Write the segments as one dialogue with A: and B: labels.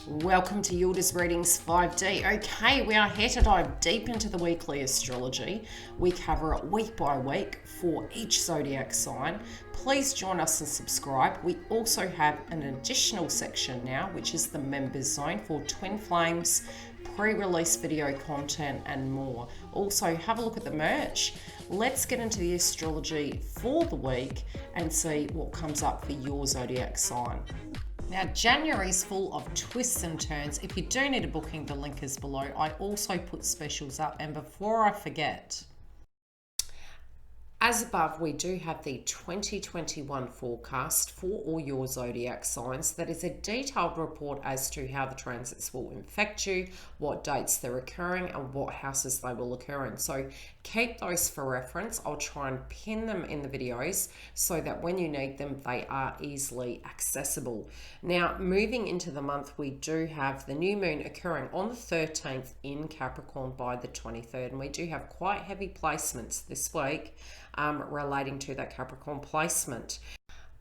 A: Welcome to Yildiz Readings 5D. Okay, we are here to dive deep into the weekly astrology. We cover it week by week for each zodiac sign. Please join us and subscribe. We also have an additional section now, which is the members zone for twin flames, pre-release video content and more. Also, have a look at the merch. Let's get into the astrology for the week and see what comes up for your zodiac sign. Now, January is full of twists and turns. If you do need a booking, the link is below. I also put specials up. And before I forget, as above, we do have the 2021 forecast for all your zodiac signs. That is a detailed report as to how the transits will infect you, what dates they're occurring, and what houses they will occur in. So keep those for reference. I'll try and pin them in the videos so that when you need them, they are easily accessible. Now, moving into the month, we do have the new moon occurring on the 13th in Capricorn by the 23rd, and we do have quite heavy placements this week relating to that Capricorn placement.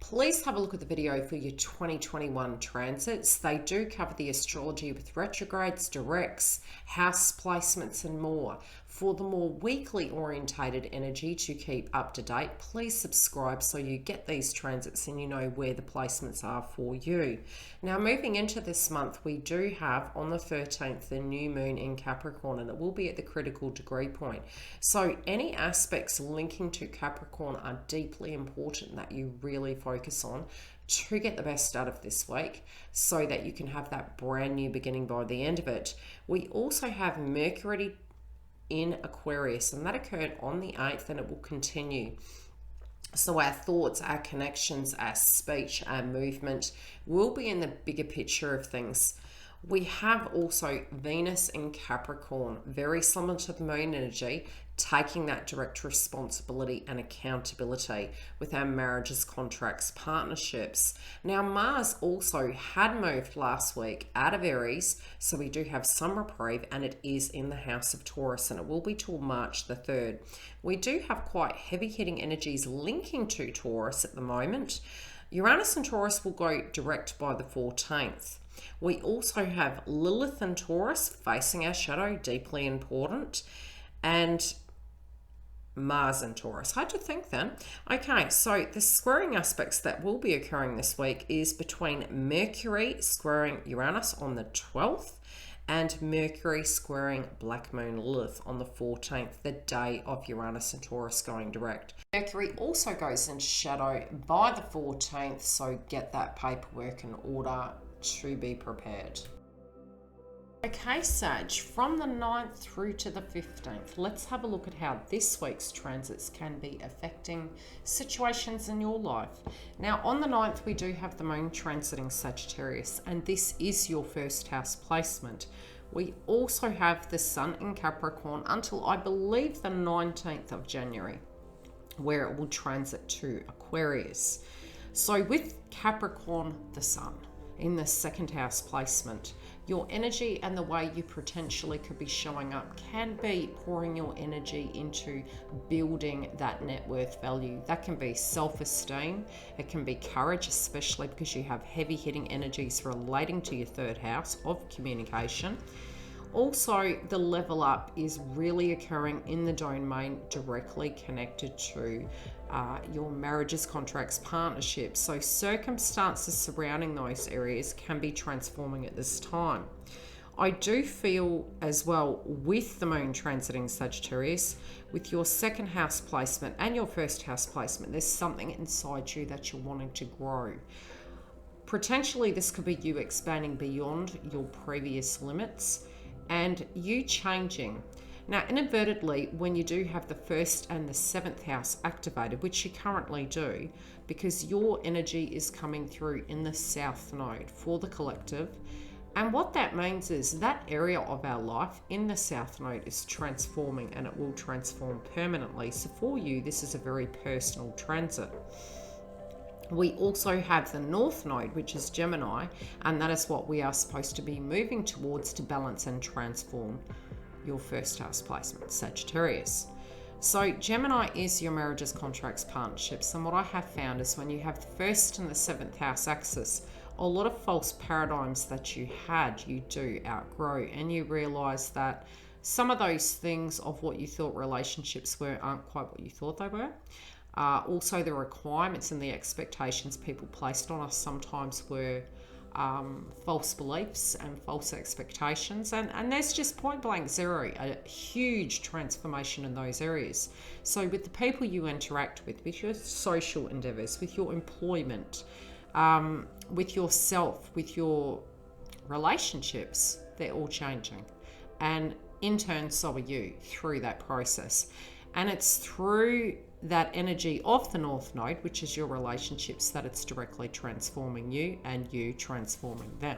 A: Please have a look at the video for your 2021 transits. They do cover the astrology with retrogrades, directs, house placements and more. For the more weekly orientated energy to keep up to date, please subscribe so you get these transits and you know where the placements are for you. Now, moving into this month, we do have on the 13th the new moon in Capricorn, and it will be at the critical degree point. So any aspects linking to Capricorn are deeply important that you really focus on to get the best out of this week so that you can have that brand new beginning by the end of it. We also have Mercury in Aquarius, and that occurred on the 8th, and it will continue. So our thoughts, our connections, our speech, our movement will be in the bigger picture of things. We have also Venus in Capricorn, very similar to the moon energy, taking that direct responsibility and accountability with our marriages, contracts, partnerships. Now, Mars also had moved last week out of Aries, so we do have some reprieve, and it is in the house of Taurus, and it will be till March the 3rd. We do have quite heavy hitting energies linking to Taurus at the moment. Uranus and Taurus will go direct by the 14th. We also have Lilith and Taurus facing our shadow, deeply important, and Mars and Taurus. Hard to think then. Okay, so the squaring aspects that will be occurring this week is between Mercury squaring Uranus on the 12th and Mercury squaring Black Moon Lilith on the 14th, the day of Uranus and Taurus going direct. Mercury also goes in shadow by the 14th, so get that paperwork in order to be prepared. Okay, Sag, from the 9th through to the 15th, let's have a look at how this week's transits can be affecting situations in your life. Now, on the 9th, we do have the moon transiting Sagittarius, and this is your first house placement. We also have the sun in Capricorn until I believe the 19th of January, where it will transit to Aquarius. So with Capricorn, the sun in the second house placement, your energy and the way you potentially could be showing up can be pouring your energy into building that net worth value. That can be self-esteem, it can be courage, especially because you have heavy hitting energies relating to your third house of communication. Also, the level up is really occurring in the domain directly connected to your marriages, contracts, partnerships. So circumstances surrounding those areas can be transforming at this time. I do feel as well with the moon transiting Sagittarius, with your second house placement and your first house placement, there's something inside you that you're wanting to grow. Potentially, this could be you expanding beyond your previous limits and you changing. Now, inadvertently, when you do have the first and the 7th house activated, which you currently do, because your energy is coming through in the south node for the collective, and what that means is that area of our life in the south node is transforming, and it will transform permanently. So for you, this is a very personal transit. We also have the north node, which is Gemini, and that is what we are supposed to be moving towards to balance and transform your first house placement, Sagittarius. So Gemini is your marriages, contracts, partnerships, and what I have found is when you have the first and the 7th house axis a lot of false paradigms that you had, you do outgrow, and you realize that some of those things of what you thought relationships were aren't quite what you thought they were. Also, the requirements and the expectations people placed on us sometimes were false beliefs and false expectations, and there's just point blank zero, a huge transformation in those areas. So with the people you interact with your social endeavors, with your employment, with yourself, with your relationships, they're all changing, and in turn so are you through that process. And it's through that energy of the North Node, which is your relationships, that it's directly transforming you and you transforming them.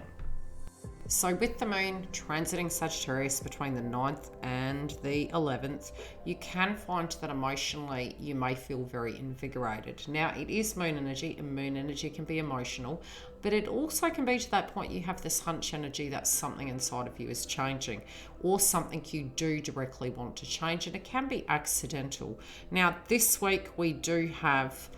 A: So with the moon transiting Sagittarius between the 9th and the 11th, you can find that emotionally you may feel very invigorated. Now, it is moon energy, and moon energy can be emotional, but it also can be to that point you have this hunch energy that something inside of you is changing, or something you do directly want to change, and it can be accidental. Now, this week we do have,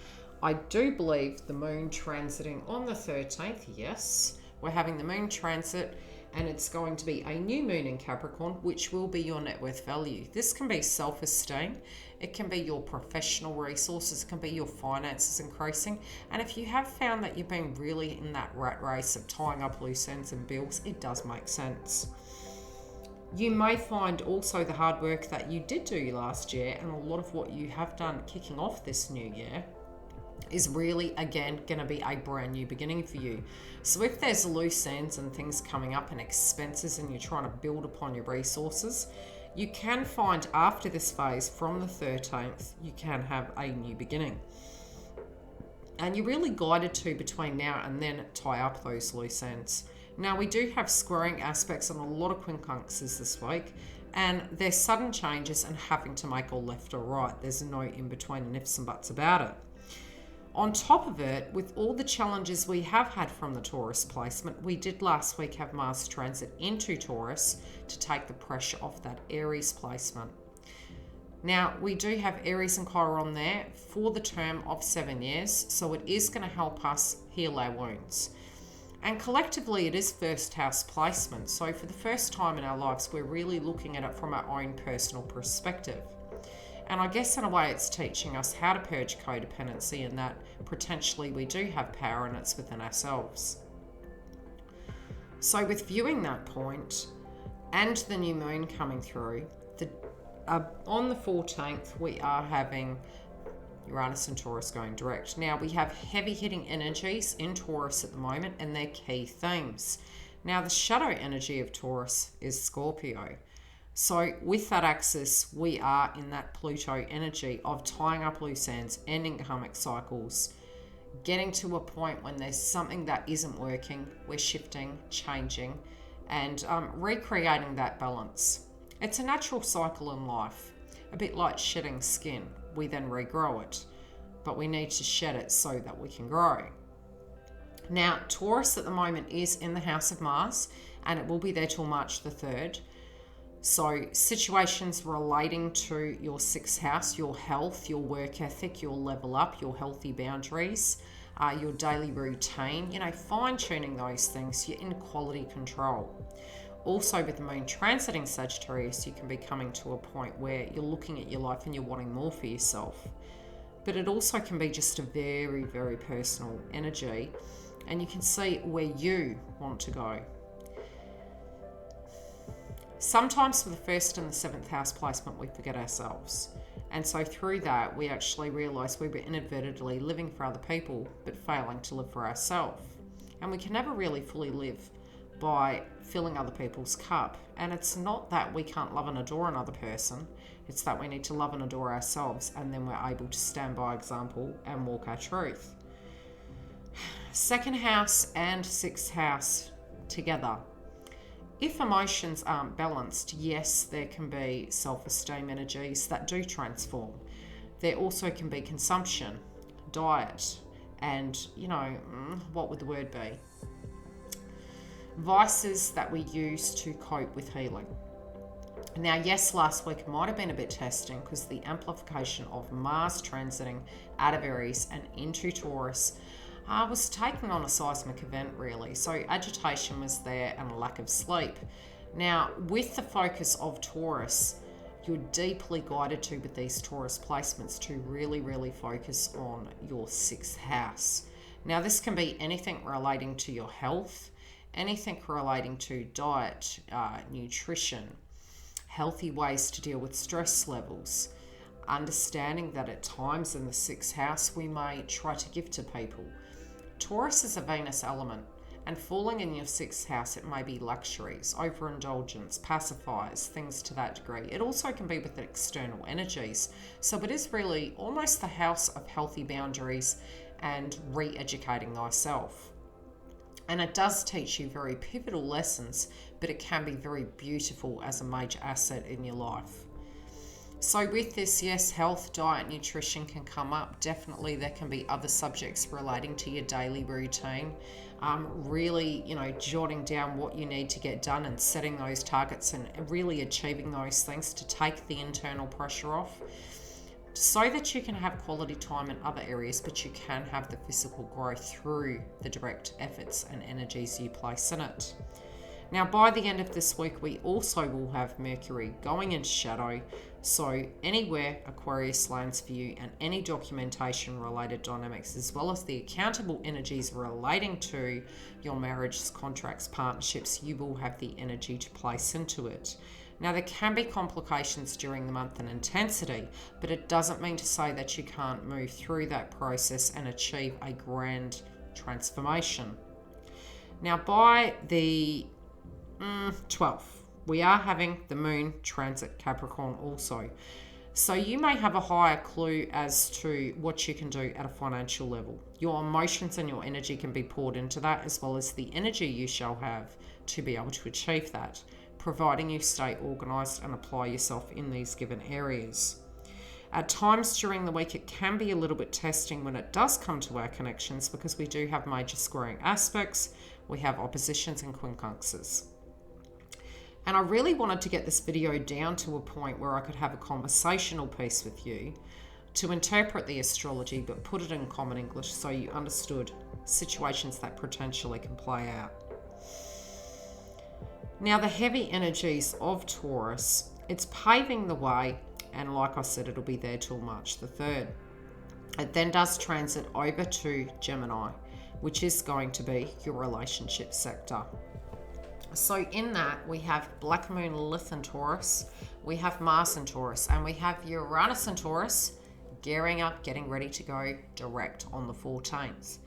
A: I do believe, the moon transiting on the 13th, yes. We're having the moon transit, and it's going to be a new moon in Capricorn, which will be your net worth value. This can be self-esteem, it can be your professional resources, it can be your finances increasing. And if you have found that you've been really in that rat race of tying up loose ends and bills, it does make sense. You may find also the hard work that you did do last year, and a lot of what you have done kicking off this new year, is really, again, going to be a brand new beginning for you. So if there's loose ends and things coming up and expenses, and you're trying to build upon your resources, you can find after this phase from the 13th, you can have a new beginning. And you're really guided to, between now and then, tie up those loose ends. Now, we do have squaring aspects on a lot of quincunxes this week, and there's sudden changes and having to make a left or right. There's no in between and ifs and buts about it. On top of it, with all the challenges we have had from the Taurus placement, we did last week have Mars transit into Taurus to take the pressure off that Aries placement. Now, we do have Aries and Chiron there for the term of 7 years, so it is going to help us heal our wounds. And collectively, it is first house placement, so for the first time in our lives, we're really looking at it from our own personal perspective. And I guess in a way it's teaching us how to purge codependency, and that potentially we do have power and it's within ourselves. So with viewing that point and the new moon coming through, on the 14th we are having Uranus and Taurus going direct. Now we have heavy hitting energies in Taurus at the moment, and they're key themes. Now the shadow energy of Taurus is Scorpio. So with that axis, we are in that Pluto energy of tying up loose ends, ending karmic cycles, getting to a point when there's something that isn't working, we're shifting, changing, and recreating that balance. It's a natural cycle in life, a bit like shedding skin. We then regrow it, but we need to shed it so that we can grow. Now, Taurus at the moment is in the house of Mars, and it will be there till March the 3rd. So situations relating to your 6th house, your health, your work ethic, your level up, your healthy boundaries, your daily routine, fine-tuning those things, you're in quality control. Also with the moon transiting Sagittarius, you can be coming to a point where you're looking at your life and you're wanting more for yourself. But it also can be just a very, very personal energy, and you can see where you want to go. Sometimes for the 1st and the 7th house placement, we forget ourselves. And so through that, we actually realise we were inadvertently living for other people, but failing to live for ourselves. And we can never really fully live by filling other people's cup. And it's not that we can't love and adore another person. It's that we need to love and adore ourselves, and then we're able to stand by example and walk our truth. 2nd house and 6th house together. If emotions aren't balanced, yes, there can be self-esteem energies that do transform. There also can be consumption, diet, and, what would the word be? Vices that we use to cope with healing. Now, yes, last week might have been a bit testing because the amplification of Mars transiting out of Aries and into Taurus was taken on a seismic event, really. So agitation was there and a lack of sleep. Now, with the focus of Taurus, you're deeply guided to, with these Taurus placements, to really, really focus on your 6th house. Now, this can be anything relating to your health, anything relating to diet, nutrition, healthy ways to deal with stress levels, understanding that at times in the 6th house we may try to give to people. Taurus is a Venus element, and falling in your 6th house, it may be luxuries, overindulgence, pacifiers, things to that degree. It also can be with external energies. So it is really almost the house of healthy boundaries and re-educating thyself. And it does teach you very pivotal lessons, but it can be very beautiful as a major asset in your life. So with this, yes, health, diet, nutrition can come up. Definitely there can be other subjects relating to your daily routine. Really, jotting down what you need to get done and setting those targets and really achieving those things to take the internal pressure off, so that you can have quality time in other areas, but you can have the physical growth through the direct efforts and energies you place in it. Now, by the end of this week, we also will have Mercury going into shadow. So anywhere Aquarius lands for you, and any documentation related dynamics, as well as the accountable energies relating to your marriages, contracts, partnerships, you will have the energy to place into it. Now, there can be complications during the month and intensity, but it doesn't mean to say that you can't move through that process and achieve a grand transformation. Now, by the 12th, we are having the moon transit Capricorn also. So you may have a higher clue as to what you can do at a financial level. Your emotions and your energy can be poured into that, as well as the energy you shall have to be able to achieve that, providing you stay organised and apply yourself in these given areas. At times during the week, it can be a little bit testing when it does come to our connections, because we do have major squaring aspects, we have oppositions and quincunxes. And I really wanted to get this video down to a point where I could have a conversational piece with you to interpret the astrology, but put it in common English so you understood situations that potentially can play out. Now, the heavy energies of Taurus, it's paving the way, and like I said, it'll be there till March the 3rd. It then does transit over to Gemini, which is going to be your relationship sector. So in that, we have Black Moon Lilith in Taurus, we have Mars in Taurus, and we have Uranus in Taurus gearing up, getting ready to go direct on the 14th.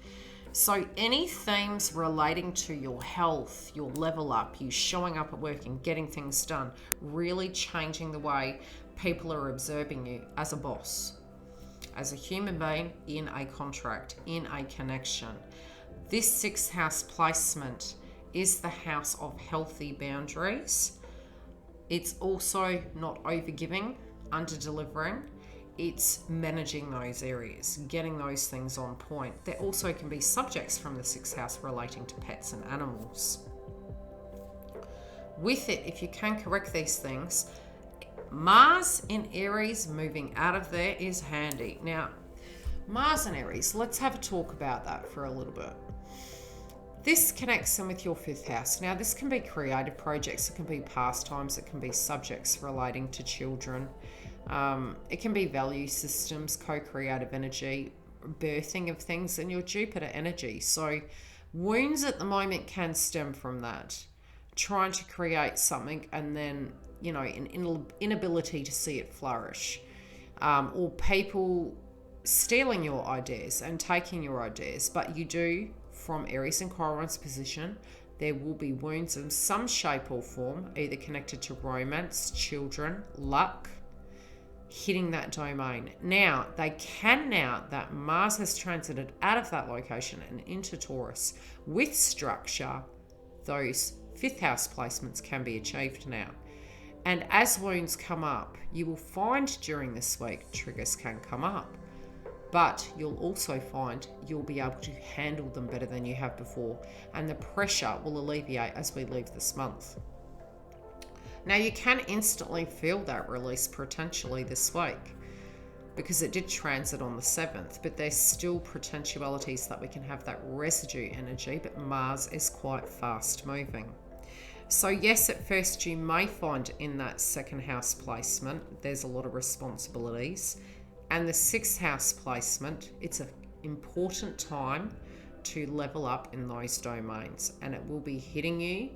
A: So any themes relating to your health, your level up, you showing up at work and getting things done, really changing the way people are observing you as a boss, as a human being in a contract, in a connection. This 6th house placement is the house of healthy boundaries. It's also not overgiving, under-delivering. It's managing those areas, getting those things on point. There also can be subjects from the 6th house relating to pets and animals. With it, if you can correct these things, Mars in Aries moving out of there is handy. Now, Mars in Aries, let's have a talk about that for a little bit. This connects in with your 5th house. Now, this can be creative projects, it can be pastimes, it can be subjects relating to children. It can be value systems, co-creative energy, birthing of things, and your Jupiter energy. So wounds at the moment can stem from that. Trying to create something and then, an inability to see it flourish. Or people stealing your ideas and taking your ideas. But you do, from Aries and Chiron's position, there will be wounds in some shape or form, either connected to romance, children, luck, hitting that domain. Now, that Mars has transited out of that location and into Taurus with structure, those 5th house placements can be achieved now. And as wounds come up, you will find during this week triggers can come up. But you'll also find you'll be able to handle them better than you have before, and the pressure will alleviate as we leave this month. Now, you can instantly feel that release potentially this week. because it did transit on the 7th, but there's still potentialities that we can have that residue energy, but Mars is quite fast moving. So yes, at first you may find in that second house placement, there's a lot of responsibilities. And the 6th house placement, it's an important time to level up in those domains, and it will be hitting you.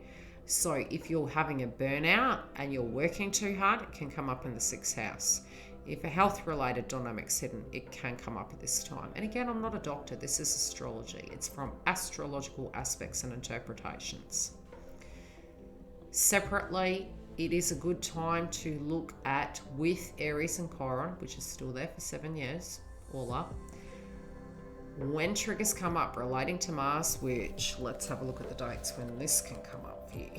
A: So if you're having a burnout and you're working too hard, it can come up in the 6th house. If a health-related dynamic's hidden, it can come up at this time. And again, I'm not a doctor, this is astrology. It's from astrological aspects and interpretations. Separately, it is a good time to look at, with Aries and Chiron, which is still there for 7 years, all up, when triggers come up relating to Mars, which, let's have a look at the dates when this can come up for you.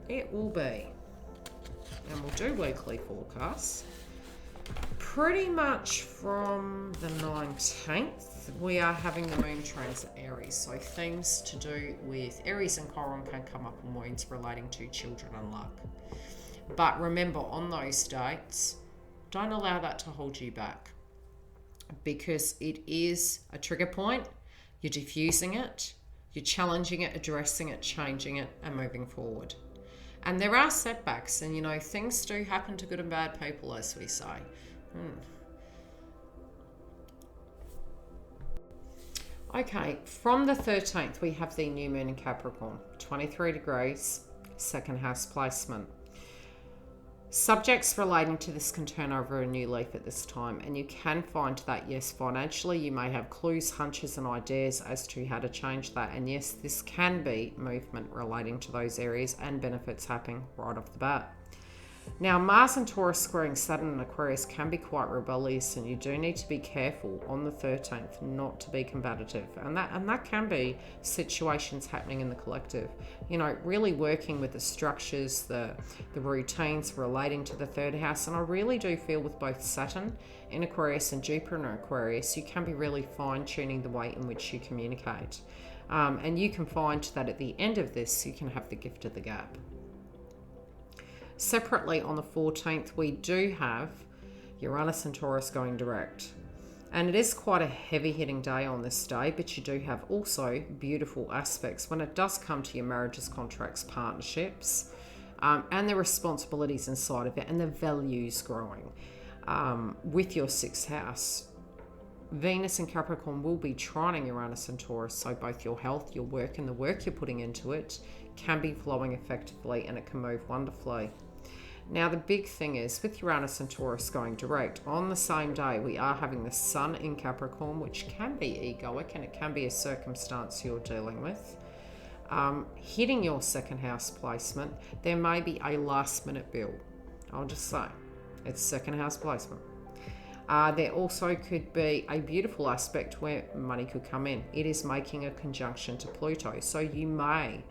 A: It will be, and we'll do weekly forecasts, pretty much from the 19th, we are having the moon transit Aries. So things to do with Aries and Chiron can come up in moons relating to children and luck. But remember, on those dates, don't allow that to hold you back, because it is a trigger point. You're diffusing it, you're challenging it, addressing it, changing it, and moving forward. And there are setbacks, and you know, things do happen to good and bad people, as we say. Okay, from the 13th, we have the new moon in Capricorn, 23 degrees, second house placement. Subjects relating to this can turn over a new leaf at this time, and you can find that, yes, financially, you may have clues, hunches, and ideas as to how to change that. And yes, this can be movement relating to those areas and benefits happening right off the bat. Now, Mars and Taurus squaring Saturn and Aquarius can be quite rebellious, and you do need to be careful on the 13th not to be combative. And that can be situations happening in the collective. You know, really working with the structures, the routines relating to the 3rd house. And I really do feel with both Saturn in Aquarius and Jupiter in Aquarius, you can be really fine-tuning the way in which you communicate. And you can find that at the end of this, you can have the gift of the gab. Separately, on the 14th, we do have Uranus and Taurus going direct. And it is quite a heavy-hitting day on this day, but you do have also beautiful aspects when it does come to your marriages, contracts, partnerships, and the responsibilities inside of it, and the values growing. With your 6th house, Venus and Capricorn will be trining Uranus and Taurus, so both your health, your work, and the work you're putting into it can be flowing effectively, and it can move wonderfully. Now, the big thing is, with Uranus and Taurus going direct, on the same day, we are having the Sun in Capricorn, which can be egoic, and it can be a circumstance you're dealing with. Hitting your 2nd house placement, there may be a last-minute bill. I'll just say, it's 2nd house placement. There also could be a beautiful aspect where money could come in. It is making a conjunction to Pluto, so you may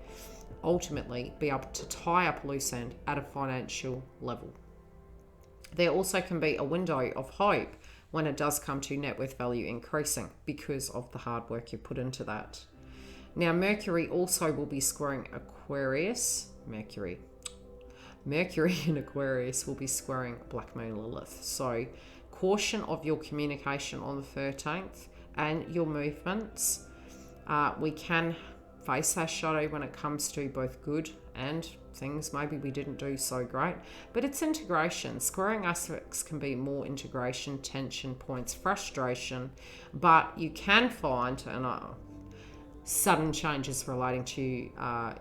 A: ultimately be able to tie up loose end at a financial level. There also can be a window of hope when it does come to net worth value increasing because of the hard work you put into that. Now, Mercury also will be squaring Aquarius. Mercury in Aquarius will be squaring Black Moon Lilith. So caution of your communication on the 13th and your movements. We can face our shadow when it comes to both good and things maybe we didn't do so great, but it's integration. Squaring aspects can be more integration, tension points, frustration, but you can find sudden changes relating to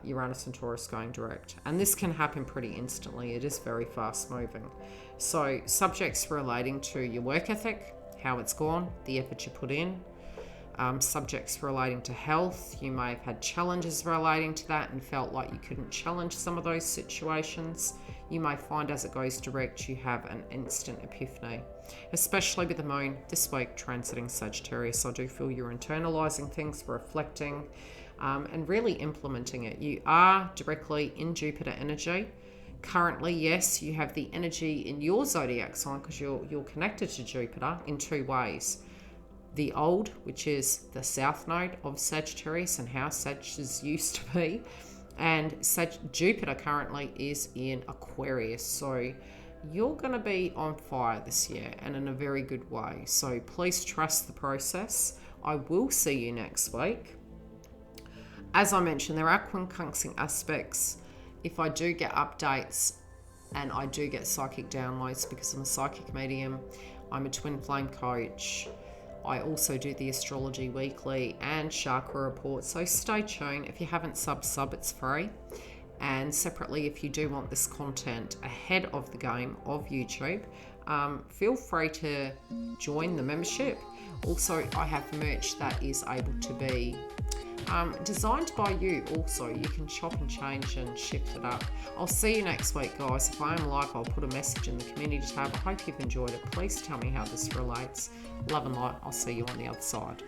A: Uranus and Taurus going direct, and this can happen pretty instantly. It is very fast moving. So subjects relating to your work ethic, how it's gone, the effort you put in. Subjects relating to health, you may have had challenges relating to that and felt like you couldn't challenge some of those situations. You may find as it goes direct, you have an instant epiphany, especially with the moon this week transiting Sagittarius. I do feel you're internalizing things, reflecting, and really implementing it. You are directly in Jupiter energy. Currently, yes, you have the energy in your zodiac sign because you're connected to Jupiter in two ways. The old, which is the south node of Sagittarius and how Sagittarius used to be, and Jupiter currently is in Aquarius. So you're going to be on fire this year, and in a very good way. So please trust the process. I will see you next week. As I mentioned, there are quincunxing aspects. If I do get updates and I do get psychic downloads, because I'm a psychic medium, I'm a twin flame coach, I also do the astrology weekly and chakra report. So stay tuned. If you haven't sub, it's free. And separately, if you do want this content ahead of the game of YouTube, feel free to join the membership. Also, I have merch that is able to be designed by you. Also, you can chop and change and shift it up. I'll see you next week, guys. If I am live, I'll put a message in the community tab. I hope you've enjoyed it. Please tell me how this relates. Love and light. I'll see you on the other side.